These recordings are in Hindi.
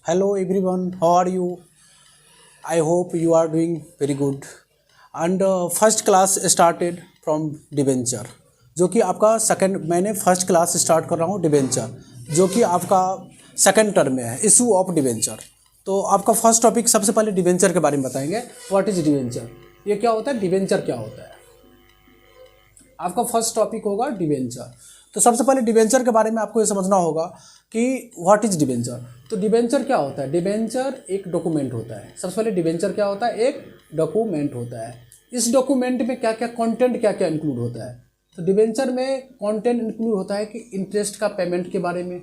Hello everyone, how are you? I hope you are doing very good. And first class started from debenture, जो कि आपका सेकंड, मैंने फर्स्ट क्लास स्टार्ट कर रहा हूँ डिबेंचर, जो कि आपका सेकंड टर्म में है, इशू ऑफ डिबेंचर। तो आपका फर्स्ट टॉपिक, सबसे पहले डिबेंचर के बारे में बताएंगे। व्हाट इज डिबेंचर, ये क्या होता है, डिबेंचर क्या होता है। आपका फर्स्ट टॉपिक होगा डिबेंचर। तो सबसे पहले डिबेंचर के बारे में आपको ये समझना होगा कि व्हाट इज डिबेंचर। तो डिबेंचर क्या होता है, डिबेंचर एक डॉक्यूमेंट होता है। सबसे पहले डिबेंचर क्या होता है, एक डॉक्यूमेंट होता है। इस डॉक्यूमेंट में क्या क्या कंटेंट, क्या क्या इंक्लूड होता है। तो डिबेंचर में कंटेंट इंक्लूड होता है कि इंटरेस्ट का पेमेंट के बारे में,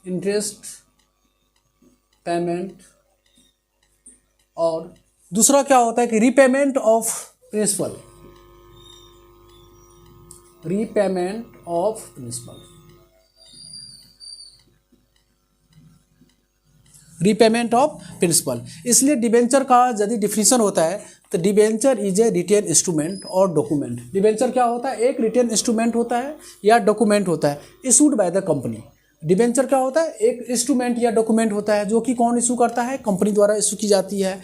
इंटरेस्ट पेमेंट, और दूसरा क्या होता है कि repayment of principal, repayment of principal, repayment of principal. इसलिए डिबेंचर का यदि डिफिनीशन होता है तो debenture is a written instrument और डॉक्यूमेंट। डिबेंचर क्या होता है, एक रिटेन इंस्ट्रूमेंट होता है या डॉक्यूमेंट होता है issued by the company. Debenture क्या होता है, एक इंस्ट्रूमेंट या डॉक्यूमेंट होता है जो कि कौन इशू करता है, कंपनी द्वारा इशू की जाती है।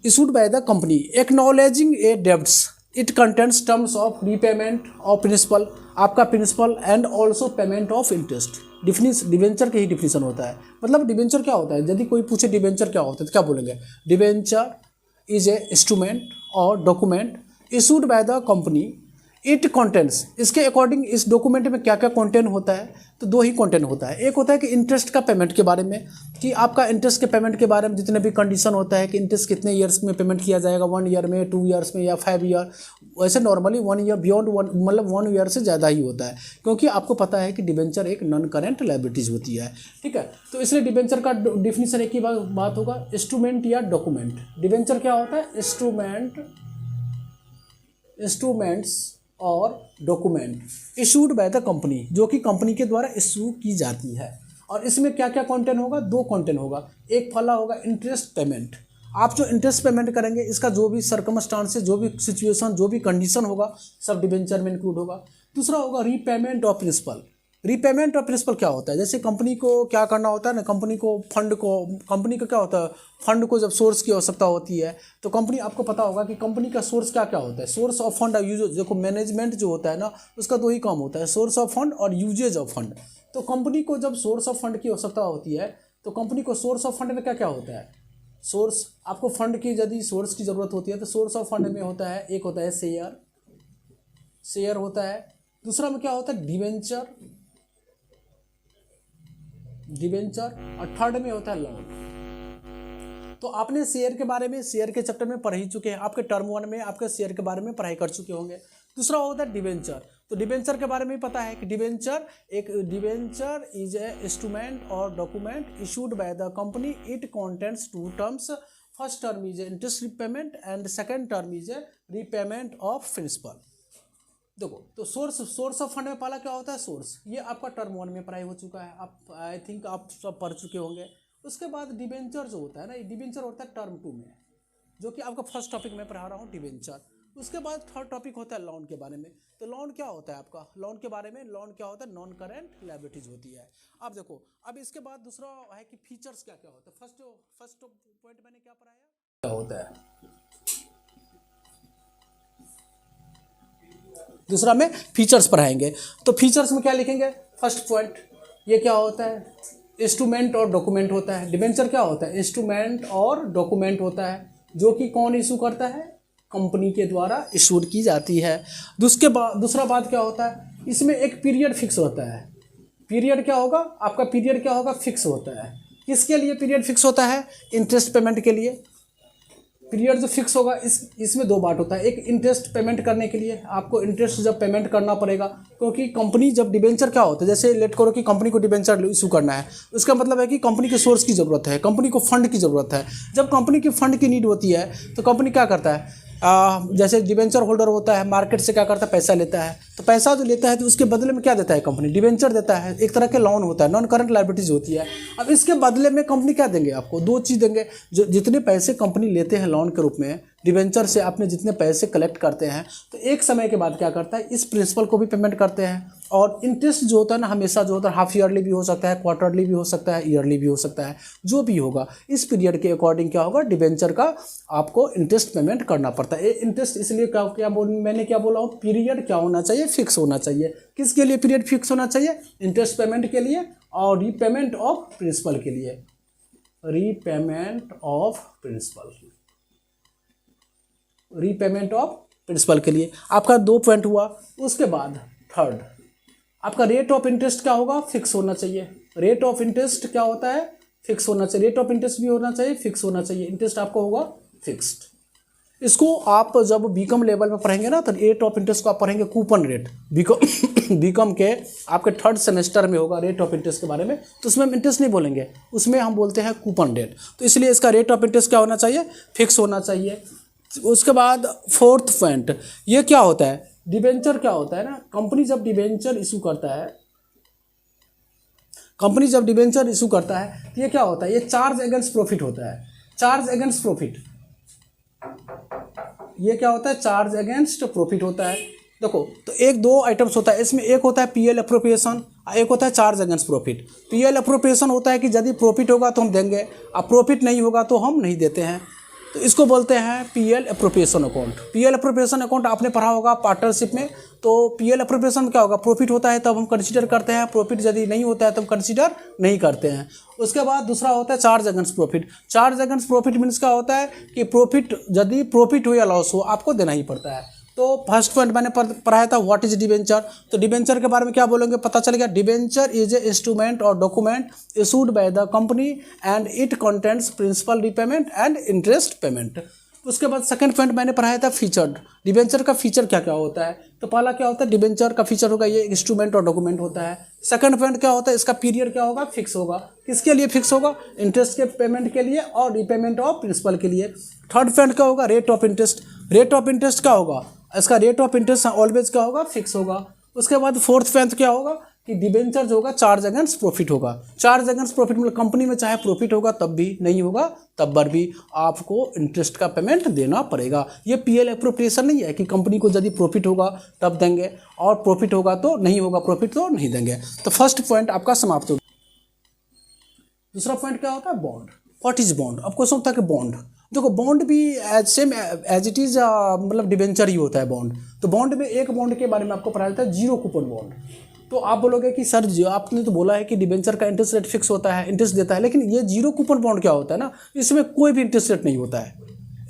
Issued by the company, acknowledging a debts, it contents terms of repayment of principal, आपका principal and also payment of interest. Debenture के ही डिफिनीशन होता है। मतलब डिबेंचर क्या होता है, यदि कोई पूछे डिबेंचर क्या होता है तो क्या बोलेंगे, डिबेंचर इज ए इंस्ट्रूमेंट और document issued by the company, it contents, इसके अकॉर्डिंग इस डॉक्यूमेंट में क्या क्या कंटेंट होता है। तो दो ही कंटेंट होता है। एक होता है कि इंटरेस्ट का पेमेंट के बारे में, कि आपका इंटरेस्ट के पेमेंट के बारे में जितने भी कंडीशन होता है कि इंटरेस्ट कितने ईयर्स में पेमेंट किया जाएगा, 1 ईयर में, 2 ईयर्स में या 5 ईयर। वैसे नॉर्मली 1 ईयर, बियॉन्ड 1, मतलब 1 ईयर से ज़्यादा ही होता है, क्योंकि आपको पता है कि डिबेंचर एक नॉन करेंट लायबिलिटीज़ होती है। ठीक है, तो इसलिए डिबेंचर का डिफिनीशन एक ही बात होगा, इंस्ट्रूमेंट या डॉक्यूमेंट। डिबेंचर क्या होता है, इंस्ट्रूमेंट्स और document issued by the company, जो कि कंपनी के द्वारा इशू की जाती है। और इसमें क्या क्या कंटेंट होगा, दो कंटेंट होगा। एक फला होगा इंटरेस्ट पेमेंट, आप जो इंटरेस्ट पेमेंट करेंगे इसका जो भी सर्कमस्टांसेस, जो भी सिचुएशन, जो भी कंडीशन होगा, सब डिबेंचर में इंक्लूड होगा। दूसरा होगा repayment of principal. Repayment of principal क्या होता है, जैसे कंपनी को क्या करना होता है ना, कंपनी को क्या होता है, फंड को जब सोर्स की आवश्यकता होती है तो कंपनी, आपको पता होगा कि कंपनी का सोर्स क्या क्या होता है, सोर्स ऑफ फंड यूज। देखो मैनेजमेंट जो होता है ना, उसका दो ही काम होता है, सोर्स ऑफ फंड और यूजेज ऑफ फंड। तो कंपनी को जब सोर्स ऑफ फंड की आवश्यकता होती है तो कंपनी को सोर्स ऑफ फंड में क्या क्या होता है, सोर्स, आपको फंड की यदि सोर्स की जरूरत होती है तो सोर्स ऑफ फंड में होता है, एक होता है शेयर होता है। दूसरा में क्या होता है, डिबेंचर, और थर्ड में होता है लोन। तो आपने शेयर के बारे में, शेयर के चैप्टर में पढ़ ही चुके हैं, आपके टर्म 1 में आपके शेयर के बारे में पढ़ाई कर चुके होंगे। दूसरा होता है डिबेंचर। तो डिबेंचर के बारे में पता है कि डिबेंचर इज ए इंस्ट्रूमेंट और document issued by the company, it contents 2 terms, first term is a interest repayment and second term is a repayment of principal. देखो, तो सोर्स ऑफ फंड में पहला क्या होता है, सोर्स, ये आपका टर्म 1 में पढ़ाई हो चुका है, आप आई थिंक आप सब पढ़ चुके होंगे। उसके बाद डिबेंचर जो होता है ना, ये डिबेंचर होता है टर्म 2 में, जो कि आपका फर्स्ट टॉपिक में पढ़ा रहा हूँ, डिबेंचर। उसके बाद थर्ड टॉपिक होता है लोन के बारे में। तो लोन क्या होता है आपका, लोन के बारे में, लोन क्या होता है, नॉन करेंट लायबिलिटीज होती है। अब देखो, अब इसके बाद दूसरा है कि फीचर्स क्या क्या होता है। फर्स्ट पॉइंट मैंने क्या पढ़ाया, क्या होता है, दूसरा में फीचर्स पढ़ाएंगे। तो फीचर्स में क्या लिखेंगे, फर्स्ट पॉइंट, ये क्या होता है, इंस्ट्रूमेंट और डॉक्यूमेंट होता है। डिबेंचर क्या होता है, इंस्ट्रूमेंट और डॉक्यूमेंट होता है, जो कि कौन इशू करता है, कंपनी के द्वारा इशूड की जाती है। दूसरा बात क्या होता है, इसमें एक पीरियड फिक्स होता है। पीरियड क्या होगा, आपका पीरियड क्या होगा, फिक्स होता है। किसके लिए पीरियड फिक्स होता है, इंटरेस्ट पेमेंट के लिए। पीरियड जो फिक्स होगा, इसमें 2 बात होता है। एक, इंटरेस्ट पेमेंट करने के लिए आपको इंटरेस्ट जब पेमेंट करना पड़ेगा, क्योंकि कंपनी जब डिबेंचर क्या होता है, जैसे लेट करो कि कंपनी को डिबेंचर इशू करना है, उसका मतलब है कि कंपनी के सोर्स की ज़रूरत है, कंपनी को फंड की ज़रूरत है। जब कंपनी की फंड की नीड होती है तो कंपनी क्या करता है, जैसे डिबेंचर होल्डर होता है, मार्केट से क्या करता है, पैसा लेता है। तो पैसा जो लेता है तो उसके बदले में क्या देता है कंपनी, डिबेंचर देता है, एक तरह के लोन होता है, नॉन करंट लायबिलिटीज होती है। अब इसके बदले में कंपनी क्या देंगे आपको, 2 चीज़ देंगे। जो जितने पैसे कंपनी लेते हैं लोन के रूप में, डिबेंचर से आपने जितने पैसे कलेक्ट करते हैं, तो एक समय के बाद क्या करता है, इस प्रिंसिपल को भी पेमेंट करते हैं। और इंटरेस्ट जो होता है ना हमेशा जो होता है हाफ ईयरली भी हो सकता है, क्वार्टरली भी हो सकता है, ईयरली भी हो सकता है, जो भी होगा इस पीरियड के अकॉर्डिंग क्या होगा, डिबेंचर का आपको इंटरेस्ट पेमेंट करना पड़ता है। इंटरेस्ट इसलिए मैंने क्या बोला हूँ, पीरियड क्या होना चाहिए, फिक्स होना चाहिए। किसके लिए पीरियड फिक्स होना चाहिए, इंटरेस्ट पेमेंट के लिए और रीपेमेंट ऑफ प्रिंसिपल के लिए, repayment of principal, repayment of principal के लिए। आपका 2 पॉइंट हुआ। उसके बाद थर्ड आपका रेट ऑफ इंटरेस्ट क्या होगा, फिक्स होना चाहिए। रेट ऑफ इंटरेस्ट क्या होता है, फिक्स होना चाहिए। रेट ऑफ इंटरेस्ट भी होना चाहिए, फिक्स होना चाहिए। इंटरेस्ट आपका होगा फिक्स्ड। इसको आप जब बीकॉम लेवल में पढ़ेंगे ना तो रेट ऑफ इंटरेस्ट को आप पढ़ेंगे कूपन रेट। बीकॉम के आपके 3rd सेमेस्टर में होगा रेट ऑफ इंटरेस्ट के बारे में, तो उसमें हम इंटरेस्ट नहीं बोलेंगे, उसमें हम बोलते हैं कूपन रेट। तो इसलिए इसका रेट ऑफ इंटरेस्ट क्या होना चाहिए, फिक्स होना चाहिए। उसके बाद 4th पॉइंट, ये क्या होता है, डिबेंचर क्या होता है ना, कंपनी जब डिबेंचर इशू करता है, कंपनी जब डिबेंचर इशू करता है तो ये क्या होता है, ये चार्ज अगेंस्ट प्रॉफिट होता है। चार्ज अगेंस्ट प्रॉफिट, ये क्या होता है, चार्ज अगेंस्ट प्रॉफिट होता है। देखो तो एक 2 आइटम्स होता है इसमें, एक होता है पीएल अप्रोप्रिएशन, एक होता है charge against profit. PL appropriation होता है कि यदि प्रॉफिट होगा तो हम देंगे, अब प्रॉफिट नहीं होगा तो हम नहीं देते हैं, तो इसको बोलते हैं PL appropriation account. PL appropriation account आपने पढ़ा होगा पार्टनरशिप में। तो पीएल अप्रोप्रिएशन में क्या होगा, प्रॉफिट होता है तब हम कंसीडर करते हैं, प्रॉफिट यदि नहीं होता है तब कंसीडर नहीं करते हैं। उसके बाद दूसरा होता है charge against profit. Charge against profit means क्या होता है कि प्रॉफिट यदि प्रॉफिट हो या लॉस हो आपको देना ही पड़ता है। तो फर्स्ट पॉइंट मैंने पढ़ाया था व्हाट इज डिबेंचर। तो डिबेंचर के बारे में क्या बोलेंगे, पता चल गया। डिबेंचर इज ए इंस्ट्रूमेंट और document issued by the company and it contents principal repayment and interest payment. उसके बाद सेकंड पॉइंट मैंने पढ़ाया था फीचर्ड। डिबेंचर का फीचर क्या क्या होता है, तो पहला क्या होता है, डिबेंचर का फीचर होगा ये इंस्ट्रूमेंट और डॉक्यूमेंट होता है। सेकंड पॉइंट क्या होता है, इसका पीरियड क्या होगा, फिक्स होगा। किसके लिए फिक्स होगा, इंटरेस्ट के पेमेंट के लिए और रीपेमेंट ऑफ प्रिंसिपल के लिए। थर्ड पॉइंट क्या होगा, rate of interest. Rate of interest क्या होगा, इसका रेट ऑफ इंटरेस्ट ऑलवेज क्या होगा, फिक्स होगा। उसके बाद फोर्थ पॉइंट क्या होगा कि डिबेंचर जो होगा चार्ज अगेंस्ट प्रॉफिट होगा। चार्ज अगेंस्ट प्रॉफिट मतलब कंपनी में चाहे प्रॉफिट होगा तब भी, नहीं होगा तब पर भी आपको इंटरेस्ट का पेमेंट देना पड़ेगा। ये पीएल अप्रोप्रिएशन नहीं है कि कंपनी को यदि प्रॉफिट होगा तब देंगे और प्रॉफिट होगा तो नहीं होगा, प्रॉफिट तो नहीं देंगे। तो फर्स्ट पॉइंट आपका समाप्त हो। दूसरा पॉइंट क्या होता है, बॉन्ड। What is bond. अब क्वेश्चन होता है कि बॉन्ड, देखो बॉन्ड भी सेम एज इट इज मतलब डिबेंचर ही होता है बॉन्ड। तो बॉन्ड में एक बॉन्ड के बारे में आपको पढ़ाया जाता है जीरो कूपन बॉन्ड। तो आप बोलोगे कि सर आपने तो बोला है कि डिबेंचर का इंटरेस्ट रेट फिक्स होता है, इंटरेस्ट देता है, लेकिन ये जीरो कूपन बॉन्ड क्या होता है ना, इसमें कोई भी इंटरेस्ट रेट नहीं होता है,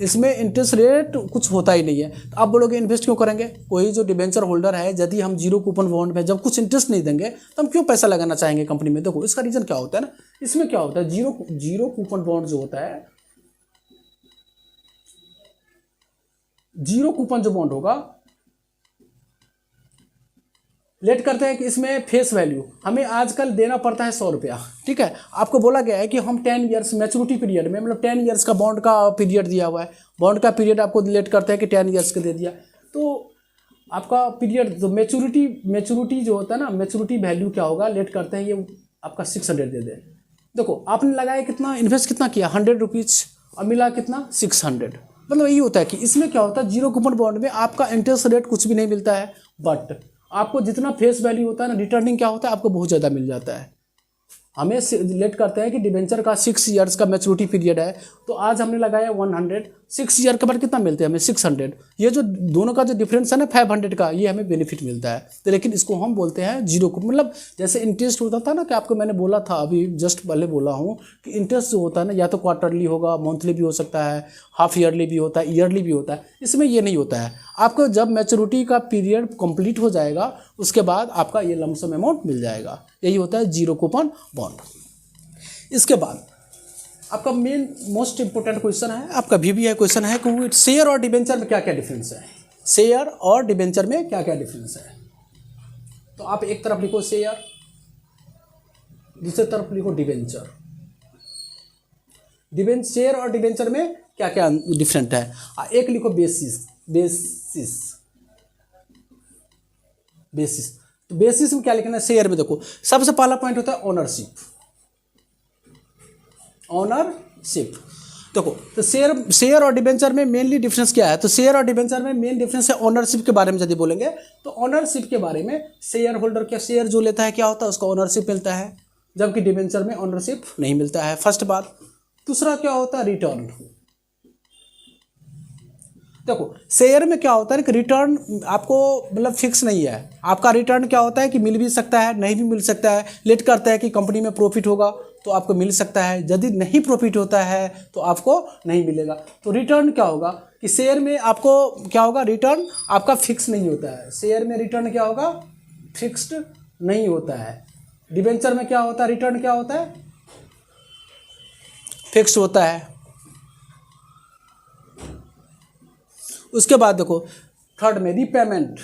इसमें इंटरेस्ट रेट कुछ होता ही नहीं है। तो आप बोलोगे इन्वेस्ट क्यों करेंगे, कोई जो डिबेंचर होल्डर है यदि हम जीरो कूपन बॉन्ड में जब कुछ इंटरेस्ट नहीं देंगे तो हम क्यों पैसा लगाना चाहेंगे कंपनी में। देखो इसका रीजन क्या होता है ना, इसमें क्या होता है, जीरो कूपन बॉन्ड जो होता है, जीरो कूपन जो बॉन्ड होगा, लेट करते हैं कि इसमें फेस वैल्यू हमें आजकल देना पड़ता है 100 रुपया, ठीक है। आपको बोला गया है कि हम 10 ईयर्स मैच्योरिटी पीरियड में, मतलब 10 ईयर्स का बॉन्ड का पीरियड दिया हुआ है, बॉन्ड का पीरियड आपको लेट करते हैं कि 10 ईयर्स का दे दिया, तो आपका पीरियड जो मैच्योरिटी जो होता है ना, मैच्योरिटी वैल्यू क्या होगा, लेट करते हैं ये आपका 600 दे दे। देखो आपने लगाया कितना, इन्वेस्ट कितना किया 100 रुपीज़ और मिला कितना 600, मतलब यही होता है कि इसमें क्या होता है, जीरो कूपन बॉन्ड में आपका इंटरेस्ट रेट कुछ भी नहीं मिलता है, बट आपको जितना फेस वैल्यू होता है ना, रिटर्निंग क्या होता है, आपको बहुत ज़्यादा मिल जाता है। हमें लेट करते हैं कि डिबेंचर का 6 ईयर्स का मैच्योरिटी पीरियड है, तो आज हमने लगाया 100, 6 ईयर के बाद कितना मिलते हैं हमें 600। ये जो दोनों का जो डिफरेंस है ना 500 का, ये हमें बेनिफिट मिलता है। तो लेकिन इसको हम बोलते हैं जीरो को, मतलब जैसे इंटरेस्ट होता था ना कि आपको मैंने बोला था अभी जस्ट पहले बोला हूँ कि इंटरेस्ट जो होता है ना, या तो क्वार्टरली होगा, मंथली भी हो सकता है, हाफ ईयरली भी होता है, ईयरली भी होता है। इसमें ये नहीं होता है, आपको जब मैच्योरिटी का पीरियड कंप्लीट हो जाएगा उसके बाद आपका ये लमसम अमाउंट मिल जाएगा। यही होता है जीरो कूपन बॉन्ड। इसके बाद आपका मेन मोस्ट इंपोर्टेंट क्वेश्चन है, आपका VBI क्वेश्चन है कि शेयर और डिबेंचर में क्या क्या डिफरेंस है, शेयर और डिबेंचर में क्या क्या डिफरेंस है। तो आप एक तरफ लिखो शेयर, दूसरी तरफ लिखो डिबेंचर। शेयर और डिबेंचर में क्या क्या डिफरेंट है। एक लिखो बेसिस। तो बेसिस में क्या लिखना है, शेयर में देखो सबसे पहला पॉइंट होता है ओनरशिप। देखो, तो शेयर और डिबेंचर में मेनली डिफरेंस क्या है? तो शेयर और डिबेंचर में मेन डिफरेंस है ओनरशिप के बारे में यदि बोलेंगे तो ओनरशिप के बारे में शेयर होल्डर क्या शेयर जो लेता है क्या होता है, उसको ओनरशिप मिलता है, जबकि डिबेंचर में ओनरशिप नहीं मिलता है, फर्स्ट बात। दूसरा क्या होता है? रिटर्न। देखो, शेयर में क्या होता है कि रिटर्न आपको मतलब फिक्स नहीं है। आपका रिटर्न क्या होता है कि मिल भी सकता है, नहीं भी मिल सकता है। लेट करता है कि कंपनी में प्रॉफिट होगा तो आपको मिल सकता है, यदि नहीं प्रॉफिट होता है तो आपको नहीं मिलेगा। तो रिटर्न क्या होगा कि शेयर में आपको क्या होगा, रिटर्न आपका फिक्स नहीं होता है। शेयर में रिटर्न क्या होगा? फिक्स्ड नहीं होता है। डिबेंचर में क्या होता है? रिटर्न क्या होता है? फिक्स होता है। उसके बाद देखो थर्ड में रीपेमेंट।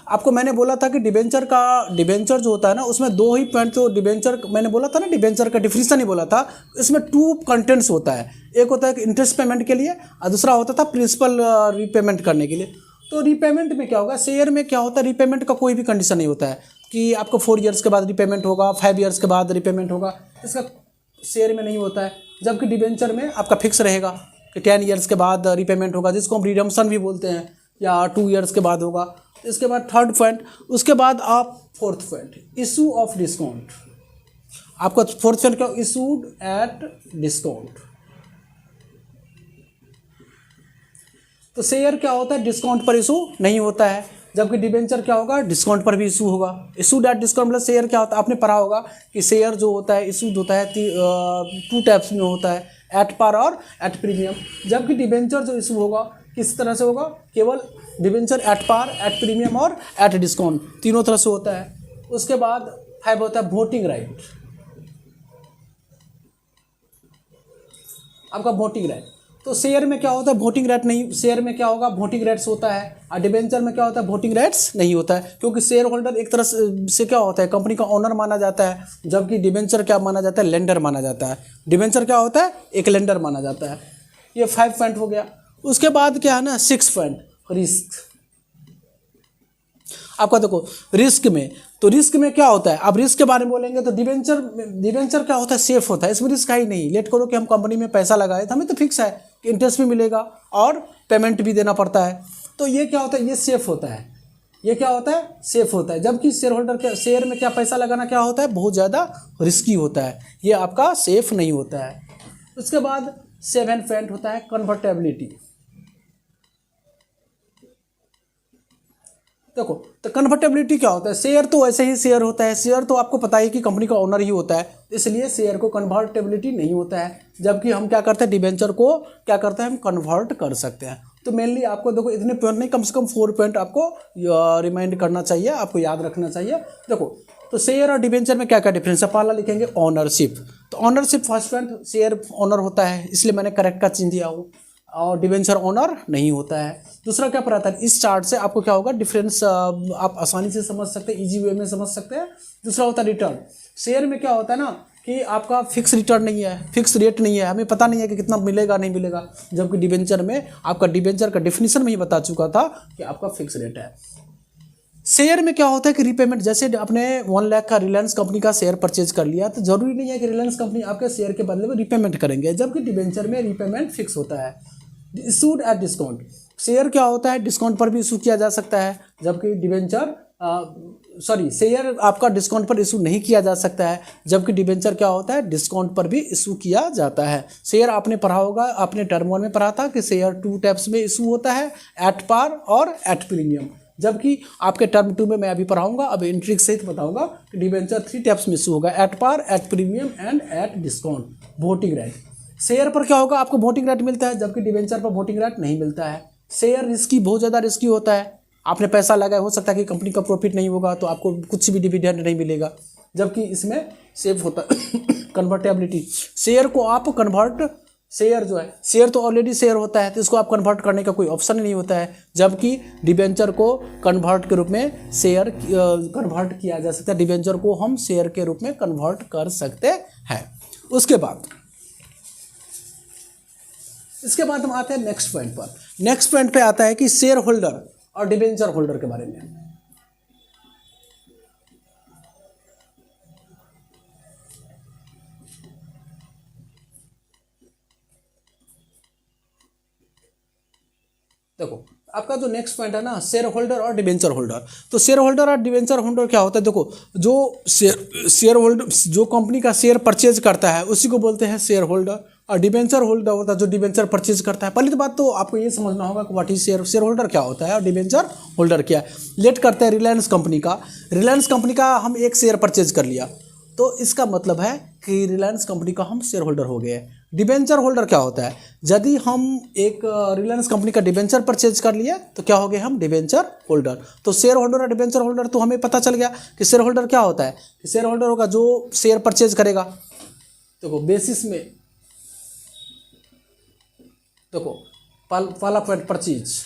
आपको मैंने बोला था कि डिबेंचर जो होता है ना उसमें दो ही पॉइंट, तो डिबेंचर मैंने बोला था ना, डिबेंचर का डिफिनीशन ही बोला था। इसमें 2 कंटेंट्स होता है, एक होता है कि इंटरेस्ट पेमेंट के लिए और दूसरा होता था प्रिंसिपल रीपेमेंट करने के लिए। तो रीपेमेंट में क्या होगा? शेयर में क्या होता है, रीपेमेंट का कोई भी कंडीशन नहीं होता है कि आपको 4 ईयर्स के बाद रीपेमेंट होगा, 5 ईयर्स के बाद रीपेमेंट होगा, इसका शेयर में नहीं होता है। जबकि डिबेंचर में आपका फिक्स रहेगा कि 10 ईयर्स के बाद रीपेमेंट होगा, जिसको हम रिडम्पशन भी बोलते हैं, या 2 ईयर्स के बाद होगा। इसके बाद थर्ड पॉइंट, उसके बाद आप fourth point issue of discount. आपका फोर्थ पॉइंट क्या? Issued at discount. तो शेयर क्या होता है? डिस्काउंट पर इशू नहीं होता है, जबकि डिबेंचर क्या होगा? डिस्काउंट पर भी इशू होगा। इशूड एट डिस्काउंट मतलब शेयर क्या होता है? आपने पढ़ा होगा कि शेयर जो होता है इशूड होता है 2 टाइप्स में होता है, एट पार और एट प्रीमियम। जबकि डिबेंचर जो इशू होगा किस तरह से होगा? केवल debenture at par, at premium और एट डिस्काउंट, तीनों तरह से होता है। उसके बाद 5 होता है वोटिंग राइट। आपका वोटिंग राइट, तो शेयर में क्या होता है? वोटिंग राइट नहीं, शेयर में क्या होगा? वोटिंग राइट्स होता है, और डिबेंचर में क्या होता है? वोटिंग राइट्स नहीं होता है, क्योंकि शेयर होल्डर एक तरह से क्या होता है? कंपनी का ओनर माना जाता है, जबकि डिबेंचर क्या माना जाता है? लेंडर माना जाता है। डिबेंचर क्या होता है? एक लेंडर माना जाता है। ये 5 पॉइंट हो गया। उसके बाद क्या है ना, 6 पॉइंट रिस्क। आपका देखो रिस्क में, तो रिस्क में क्या होता है? अब रिस्क के बारे में बोलेंगे तो डिबेंचर क्या होता है? सेफ होता है, इसमें रिस्क है ही नहीं। लेट करो कि हम कंपनी में पैसा लगाए तो हमें तो फिक्स है कि इंटरेस्ट भी मिलेगा और पेमेंट भी देना पड़ता है। तो ये क्या होता है? ये सेफ होता है। ये क्या होता है? सेफ होता है। जबकि शेयर होल्डर के शेयर में क्या पैसा लगाना क्या होता है? बहुत ज़्यादा रिस्की होता है, ये आपका सेफ नहीं होता है। उसके बाद 7 पॉइंट होता है कन्वर्टेबिलिटी। देखो, तो कन्वर्टेबिलिटी क्या होता है? शेयर तो वैसे ही शेयर होता है, शेयर तो आपको पता ही कि कंपनी का ओनर ही होता है, इसलिए शेयर को कन्वर्टेबिलिटी नहीं होता है। जबकि हम क्या करते हैं? डिबेंचर को क्या करते हैं? हम कन्वर्ट कर सकते हैं। तो मेनली आपको देखो इतने पॉइंट नहीं, कम से कम 4 पॉइंट आपको रिमाइंड करना चाहिए, आपको याद रखना चाहिए। देखो, तो शेयर और डिबेंचर में क्या क्या डिफरेंस है? पहला लिखेंगे ऑनरशिप। तो ownership first point, share owner होता है, इसलिए मैंने करेक्ट का चिन्ह दिया हूँ, और डिबेंचर ओनर नहीं होता है। दूसरा क्या पढ़ा था? इस चार्ट से आपको क्या होगा डिफरेंस आप आसानी से समझ सकते हैं, इजी वे में समझ सकते हैं। दूसरा होता है रिटर्न। शेयर में क्या होता है ना कि आपका फिक्स रिटर्न नहीं है, फिक्स रेट नहीं है, हमें पता नहीं है कि कितना मिलेगा नहीं मिलेगा। जबकि डिबेंचर में आपका डिबेंचर का डेफिनेशन में ही बता चुका था कि आपका फिक्स रेट है। शेयर में क्या होता है कि रीपेमेंट, जैसे आपने 1 लाख का रिलायंस कंपनी का शेयर परचेज कर लिया तो जरूरी नहीं है कि रिलायंस कंपनी आपके शेयर के बदले में रीपेमेंट करेंगे, जबकि डिबेंचर में रीपेमेंट फिक्स होता है। इशूड एट डिस्काउंट, शेयर क्या होता है? डिस्काउंट पर भी इशू किया जा सकता है, जबकि शेयर आपका डिस्काउंट पर इशू नहीं किया जा सकता है, जबकि डिबेंचर क्या होता है? डिस्काउंट पर भी इशू किया जाता है। शेयर आपने पढ़ा होगा, आपने टर्म 1 में पढ़ा था कि शेयर 2 टाइप्स में इशू होता है, एट पार और एट प्रीमियम। जबकि आपके टर्म 2 में मैं अभी पढ़ाऊंगा, अब इंट्रिक सहित बताऊंगा कि डिबेंचर 3 टाइप्स में इशू होगा, at par, at premium and at discount. Voting right, share पर क्या होगा? आपको वोटिंग राइट मिलता है, जबकि डिबेंचर पर वोटिंग राइट नहीं मिलता है। शेयर रिस्की, बहुत ज़्यादा रिस्की होता है, आपने पैसा लगाया, हो सकता है कि कंपनी का प्रॉफिट नहीं होगा तो आपको कुछ भी डिविडेंड नहीं मिलेगा, जबकि इसमें सेफ होता है कन्वर्टेबिलिटी। शेयर को आप कन्वर्ट, शेयर जो है, शेयर तो ऑलरेडी शेयर होता है तो इसको आप कन्वर्ट करने का कोई ऑप्शन नहीं होता है, जबकि डिबेंचर को कन्वर्ट के रूप में शेयर कन्वर्ट किया जा सकता है, डिबेंचर को हम शेयर के रूप में कन्वर्ट कर सकते हैं। इसके बाद हम आते हैं नेक्स्ट पॉइंट पर। नेक्स्ट पॉइंट पे आता है कि शेयर होल्डर और डिबेंचर होल्डर के बारे में। देखो आपका जो नेक्स्ट पॉइंट है ना, शेयर होल्डर और डिबेंचर होल्डर। तो शेयर होल्डर और डिबेंचर होल्डर क्या होता है, देखो जो शेयर होल्डर जो कंपनी का शेयर परचेज करता है उसी को बोलते हैं शेयर होल्डर, और डिबेंचर होल्डर होता है जो डिबेंचर परचेज करता है। पहली तो बात तो आपको ये समझना होगा कि व्हाट इज शेयर होल्डर क्या होता है और डिबेंचर होल्डर क्या है। लेट करते हैं रिलायंस कंपनी का हम एक शेयर परचेज कर लिया, तो इसका मतलब है कि रिलायंस कंपनी का हम शेयर होल्डर हो गए। डिबेंचर होल्डर क्या होता है, यदि हम एक रिलायंस कंपनी का डिबेंचर परचेज कर लिए तो क्या हो गए हम डिबेंचर होल्डर। तो शेयर होल्डर और डिबेंचर होल्डर तो हमें पता चल गया कि शेयर होल्डर क्या होता है, कि शेयर होल्डर होगा जो शेयर परचेज करेगा। देखो बेसिस में, देखो पहला पॉइंट परचेज,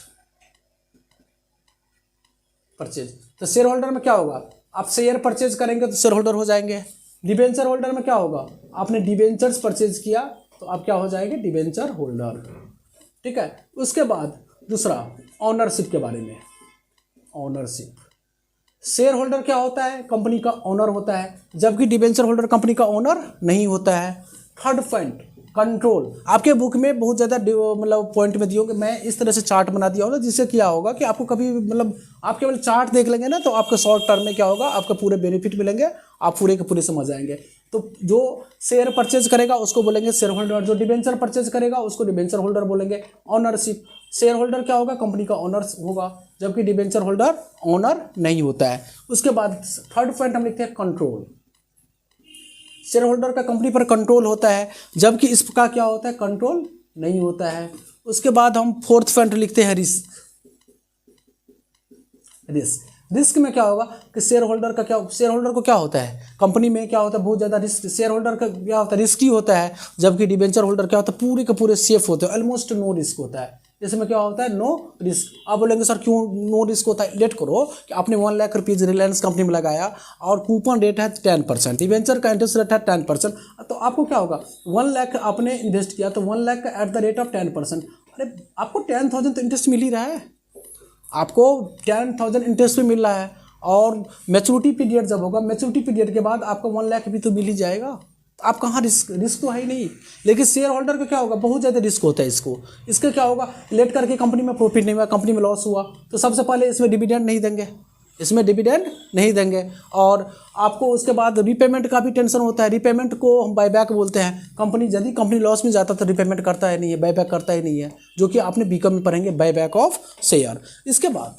तो शेयर होल्डर में क्या होगा, आप शेयर परचेज करेंगे तो शेयर होल्डर हो जाएंगे। डिबेंचर होल्डर में क्या होगा, आपने डिबेंचर्स परचेज किया तो आप क्या हो जाएंगे डिबेंचर होल्डर। ठीक है, उसके बाद दूसरा ऑनरशिप के बारे में। ऑनरशिप, शेयर होल्डर क्या होता है, कंपनी का ओनर होता है, जबकि डिबेंचर होल्डर कंपनी का ओनर नहीं होता है। थर्ड पॉइंट कंट्रोल, आपके बुक में बहुत ज़्यादा मतलब पॉइंट में दिया कि मैं इस तरह से चार्ट बना दिया होगा, जिससे क्या होगा कि आपको कभी मतलब आप केवल चार्ट देख लेंगे ना तो आपके शॉर्ट टर्म में क्या होगा, आपको पूरे बेनिफिट मिलेंगे, आप पूरे के पूरे समझ आएंगे। तो जो शेयर परचेज करेगा उसको बोलेंगे शेयर होल्डर, जो डिबेंचर परचेज करेगा उसको डिबेंचर होल्डर बोलेंगे। ऑनरशिप, शेयर होल्डर क्या होगा, कंपनी का ओनर होगा, जबकि डिबेंचर होल्डर ओनर नहीं होता है। उसके बाद थर्ड पॉइंट हम लिखते हैं कंट्रोल, शेयर होल्डर का कंपनी पर कंट्रोल होता है, जबकि इसका क्या होता है कंट्रोल नहीं होता है। उसके बाद हम फोर्थ पॉइंट लिखते हैं रिस्क। रिस्क में क्या होगा कि शेयर होल्डर को क्या होता है, कंपनी में क्या होता है बहुत ज़्यादा रिस्क, शेयर होल्डर का क्या होता है रिस्की होता है, जबकि डिबेंचर होल्डर क्या होता है पूरे के पूरे सेफ होते हैं, ऑलमोस्ट नो रिस्क होता है। इसमें क्या होता है नो रिस्क। आप बोलेंगे सर क्यों नो रिस्क होता है, लेट करो कि आपने 1 लाख रुपीज़ रिलायंस कंपनी में लगाया और कूपन रेट है 10%, डिबेंचर का इंटरेस्ट रेट है 10%, तो आपको क्या होगा 1 लाख आपने इन्वेस्ट किया तो 1 लाख का एट द रेट ऑफ 10%, अरे आपको 10,000 तो इंटरेस्ट मिल ही रहा है, आपको 10,000 इंटरेस्ट भी मिल रहा है, और मैच्योरिटी पीरियड जब होगा, मैच्योरिटी पीरियड के बाद आपको 1 लाख भी तो मिल ही जाएगा। आप कहाँ रिस्क तो है ही नहीं। लेकिन शेयर होल्डर का क्या होगा बहुत ज़्यादा रिस्क होता है, इसका क्या होगा लेट करके कंपनी में प्रॉफिट नहीं हुआ, कंपनी में लॉस हुआ, तो सबसे पहले इसमें डिविडेंड नहीं देंगे, और आपको उसके बाद रीपेमेंट का भी टेंशन होता है। रीपेमेंट को हम बायबैक बोलते हैं, यदि कंपनी लॉस में जाता तो रीपेमेंट करता है नहीं है, बायबैक करता ही नहीं है, जो कि आपने बीकॉम में पढ़ेंगे बायबैक ऑफ शेयर। इसके बाद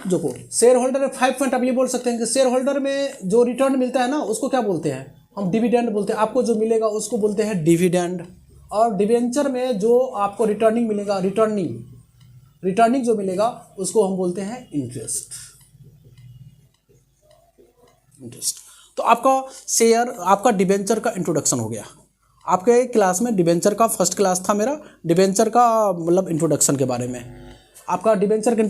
जो को शेयर होल्डर में 5 पॉइंट आप ये बोल सकते हैं कि शेयर होल्डर में जो रिटर्न मिलता है ना उसको क्या बोलते हैं, हम डिविडेंड बोलते हैं, आपको जो मिलेगा उसको बोलते हैं डिविडेंड। और डिवेंचर में जो आपको रिटर्निंग मिलेगा, रिटर्निंग जो मिलेगा उसको हम बोलते हैं इंटरेस्ट। तो आपका डिवेंचर का इंट्रोडक्शन हो गया। आपके क्लास में डिवेंचर का फर्स्ट क्लास था मेरा, डिवेंचर का मतलब इंट्रोडक्शन के बारे में। आपका डिवेंचर का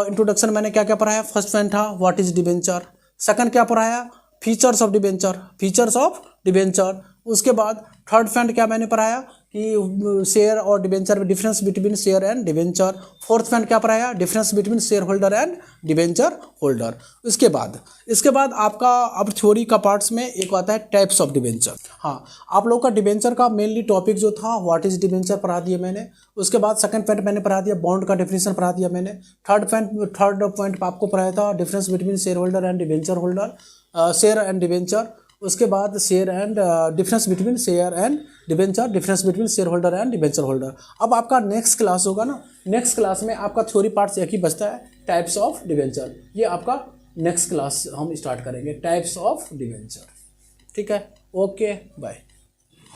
इंट्रोडक्शन मैंने क्या क्या पढ़ाया, फर्स्ट पॉइंट था व्हाट इज डिवेंचर, सेकंड क्या पढ़ाया फीचर्स ऑफ डिवेंचर। उसके बाद थर्ड पॉइंट क्या मैंने पढ़ाया कि शेयर और डिवेंचर में difference between share and debenture. Fourth point क्या पढ़ाया difference between share holder and debenture holder. इसके बाद आपका अब थ्योरी का पार्ट्स में एक आता है टाइप्स ऑफ डिवेंचर। हाँ, आप लोग का डिवेंचर का मेनली टॉपिक जो था व्हाट इज डिवेंचर पढ़ा दिया मैंने। उसके बाद सेकंड पॉइंट मैंने पढ़ा दिया बॉन्ड का डेफिनेशन पढ़ा दिया मैंने। थर्ड पॉइंट आपको पढ़ाया था difference between share holder and debenture holder, share and debenture. उसके बाद share and difference between share and debenture, difference between share holder and debenture holder. अब आपका नेक्स्ट क्लास होगा ना, नेक्स्ट क्लास में आपका थ्योरी पार्ट्स एक ही बचता है टाइप्स ऑफ डिवेंचर। ये आपका नेक्स्ट क्लास हम स्टार्ट करेंगे टाइप्स ऑफ डिवेंचर। ठीक है, ओके बाय।